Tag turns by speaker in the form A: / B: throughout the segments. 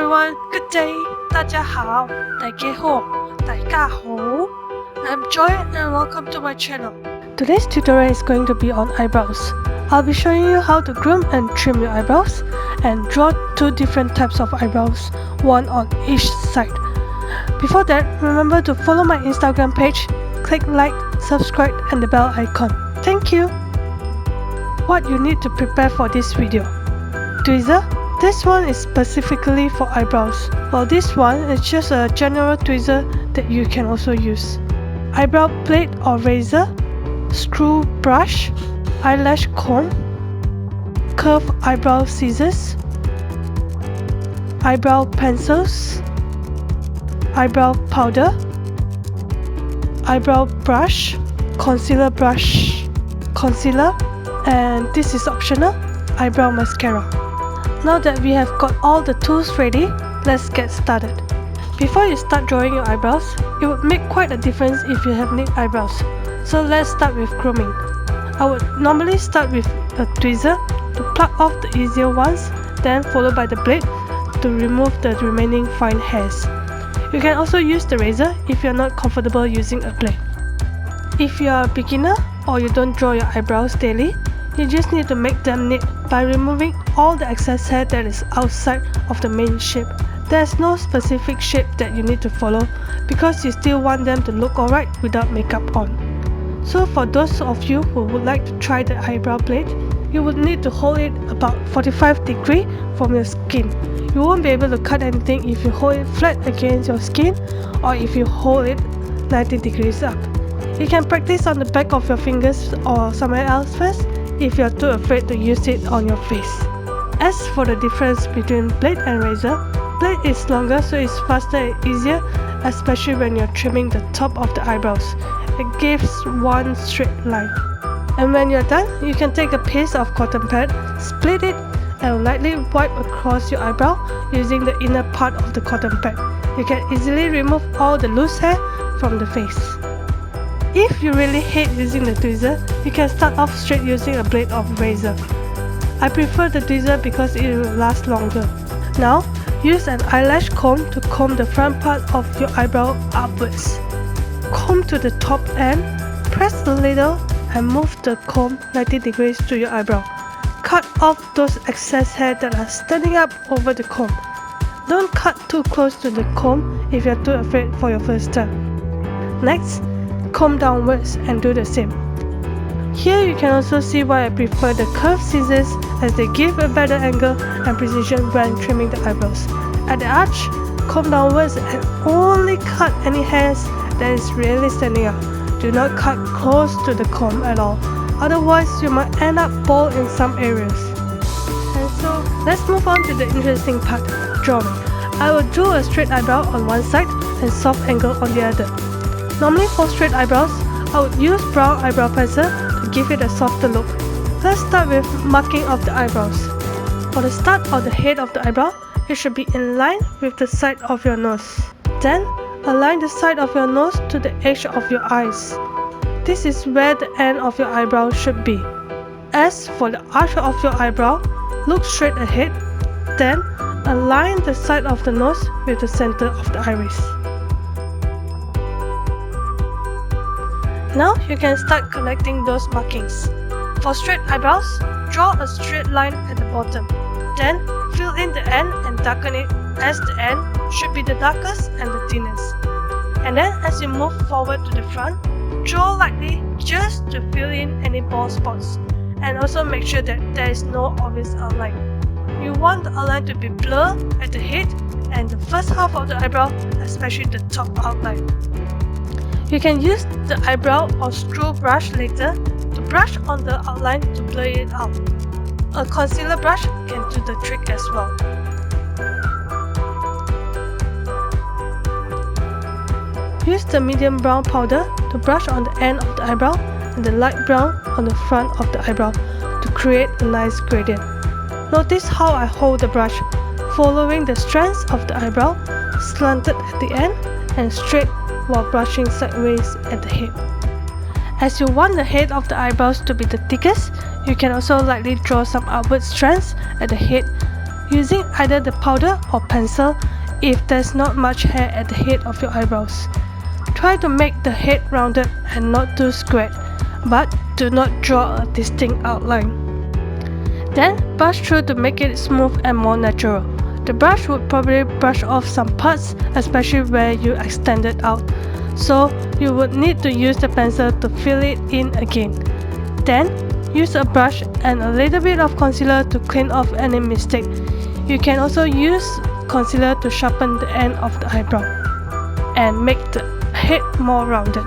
A: everyone, good day, 大家好, 大家好, 大家好. I'm Joy and welcome to my channel. Today's tutorial is going to be on eyebrows. I'll be showing you how to groom and trim your eyebrows and draw two different types of eyebrows, one on each side. Before that, remember to follow my Instagram page, click like, subscribe and the bell icon. Thank you! What you need to prepare for this video. Tweezer. This one is specifically for eyebrows, while this one is just a general tweezer that you can also use. Eyebrow blade or razor, screw brush, eyelash comb, curved eyebrow scissors, eyebrow pencils, eyebrow powder, eyebrow brush, concealer, and this is optional, eyebrow mascara. Now that we have got all the tools ready, let's get started. Before you start drawing your eyebrows, it would make quite a difference if you have neat eyebrows. So let's start with grooming. I would normally start with a tweezer to pluck off the easier ones, then followed by the blade to remove the remaining fine hairs. You can also use the razor if you are not comfortable using a blade. If you are a beginner or you don't draw your eyebrows daily, you just need to make them neat by removing all the excess hair that is outside of the main shape. There's no specific shape that you need to follow because you still want them to look alright without makeup on. So for those of you who would like to try the eyebrow blade, you would need to hold it about 45 degrees from your skin. You won't be able to cut anything if you hold it flat against your skin or if you hold it 90 degrees up. You can practice on the back of your fingers or somewhere else first if you are too afraid to use it on your face. As for the difference between blade and razor, blade is longer so it's faster and easier, especially when you're trimming the top of the eyebrows. It gives one straight line. And when you're done, you can take a piece of cotton pad, split it, and lightly wipe across your eyebrow using the inner part of the cotton pad. You can easily remove all the loose hair from the face. If you really hate using the tweezer, you can start off straight using a blade or razor. I prefer the tweezer because it will last longer. Now, use an eyelash comb to comb the front part of your eyebrow upwards. Comb to the top end, press the ladle and move the comb 90 degrees to your eyebrow. Cut off those excess hair that are standing up over the comb. Don't cut too close to the comb if you are too afraid for your first time. Next, comb downwards and do the same. Here you can also see why I prefer the curved scissors as they give a better angle and precision when trimming the eyebrows. At the arch, comb downwards and only cut any hairs that is really standing out. Do not cut close to the comb at all, otherwise you might end up bald in some areas. And so, let's move on to the interesting part, drawing. I will draw a straight eyebrow on one side and soft angle on the other. Normally for straight eyebrows, I would use brown eyebrow pencil to give it a softer look. Let's start with marking of the eyebrows. For the start of the head of the eyebrow, it should be in line with the side of your nose. Then, align the side of your nose to the edge of your eyes. This is where the end of your eyebrow should be. As for the arch of your eyebrow, look straight ahead, then align the side of the nose with the center of the iris. Now you can start connecting those markings. For straight eyebrows, draw a straight line at the bottom. Then fill in the end and darken it as the end should be the darkest and the thinnest. And then as you move forward to the front, draw lightly just to fill in any bald spots. And also make sure that there is no obvious outline. You want the outline to be blurred at the head and the first half of the eyebrow, especially the top outline. You can use the eyebrow or screw brush later to brush on the outline to blur it out. A concealer brush can do the trick as well. Use the medium brown powder to brush on the end of the eyebrow and the light brown on the front of the eyebrow to create a nice gradient. Notice how I hold the brush, following the strands of the eyebrow, slanted at the end and straight while brushing sideways at the head. As you want the head of the eyebrows to be the thickest, you can also lightly draw some outward strands at the head using either the powder or pencil if there's not much hair at the head of your eyebrows. Try to make the head rounded and not too squared, but do not draw a distinct outline. Then brush through to make it smooth and more natural. The brush would probably brush off some parts, especially where you extend it out, so you would need to use the pencil to fill it in again. Then use a brush and a little bit of concealer to clean off any mistake. You can also use concealer to sharpen the end of the eyebrow and make the head more rounded.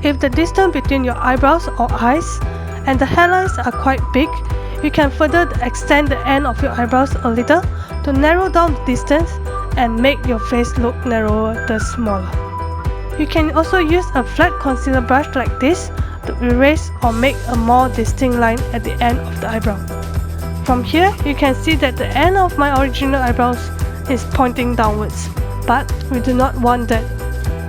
A: If the distance between your eyebrows or eyes and the hairlines are quite big, you can further extend the end of your eyebrows a little to narrow down the distance and make your face look narrower the smaller. You can also use a flat concealer brush like this to erase or make a more distinct line at the end of the eyebrow. From here, you can see that the end of my original eyebrows is pointing downwards, but we do not want that.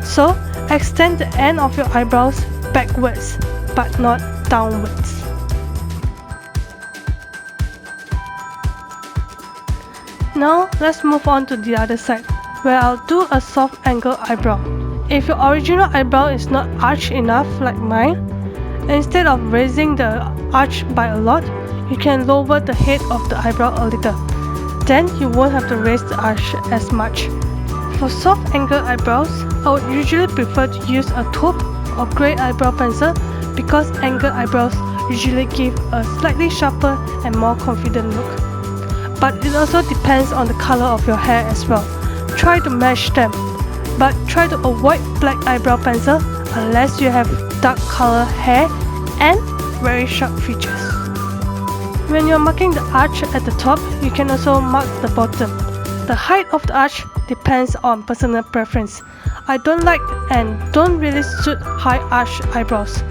A: So, extend the end of your eyebrows backwards, but not downwards. Now, let's move on to the other side, where I'll do a soft angle eyebrow. If your original eyebrow is not arched enough like mine, instead of raising the arch by a lot, you can lower the head of the eyebrow a little. Then you won't have to raise the arch as much. For soft angle eyebrows, I would usually prefer to use a taupe or grey eyebrow pencil because angle eyebrows usually give a slightly sharper and more confident look. But it also depends on the color of your hair as well. Try to match them, but try to avoid black eyebrow pencil unless you have dark color hair and very sharp features. When you're marking the arch at the top, you can also mark the bottom. The height of the arch depends on personal preference. I don't like and don't really suit high arch eyebrows,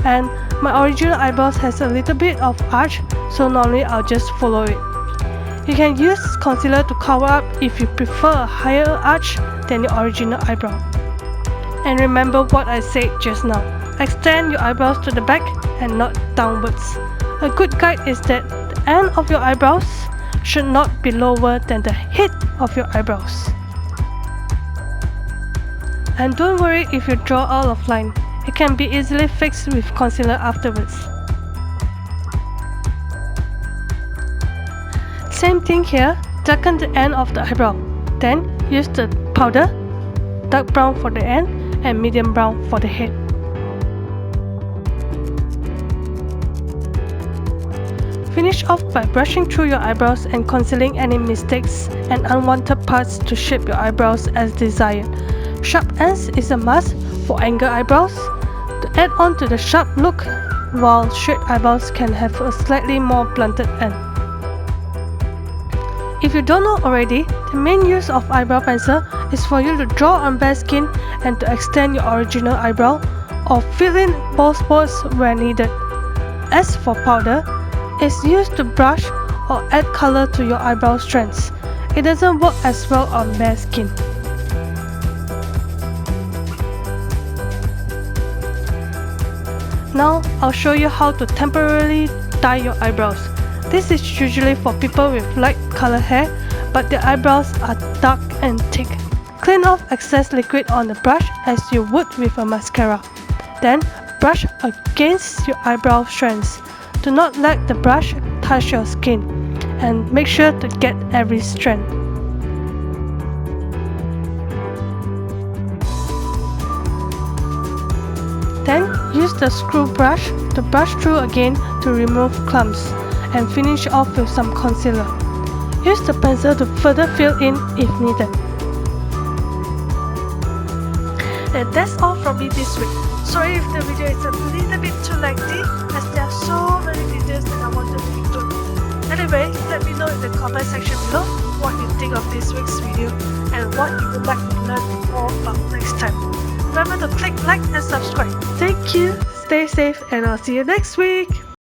A: and my original eyebrows has a little bit of arch, so normally I'll just follow it. You can use concealer to cover up if you prefer a higher arch than your original eyebrow. And remember what I said just now, extend your eyebrows to the back and not downwards. A good guide is that the end of your eyebrows should not be lower than the head of your eyebrows. And don't worry if you draw out of line, it can be easily fixed with concealer afterwards. Same thing here, darken the end of the eyebrow. Then use the powder, dark brown for the end and medium brown for the head. Finish off by brushing through your eyebrows and concealing any mistakes and unwanted parts to shape your eyebrows as desired. Sharp ends is a must for angle eyebrows to add on to the sharp look, while straight eyebrows can have a slightly more blunted end. If you don't know already, the main use of eyebrow pencil is for you to draw on bare skin and to extend your original eyebrow or fill in bald spots where needed. As for powder, it's used to brush or add color to your eyebrow strands. It doesn't work as well on bare skin. Now I'll show you how to temporarily dye your eyebrows. This is usually for people with light color hair, but their eyebrows are dark and thick. Clean off excess liquid on the brush as you would with a mascara. Then brush against your eyebrow strands. Do not let the brush touch your skin, and make sure to get every strand. Then use the screw brush to brush through again to remove clumps and finish off with some concealer. Use the pencil to further fill in if needed. And that's all from me this week. Sorry if the video is a little bit too lengthy as there are so many details that I wanted to include. Anyway, let me know in the comment section below what you think of this week's video and what you would like to learn more about next time. Remember to click like and subscribe. Thank you, stay safe, and I'll see you next week.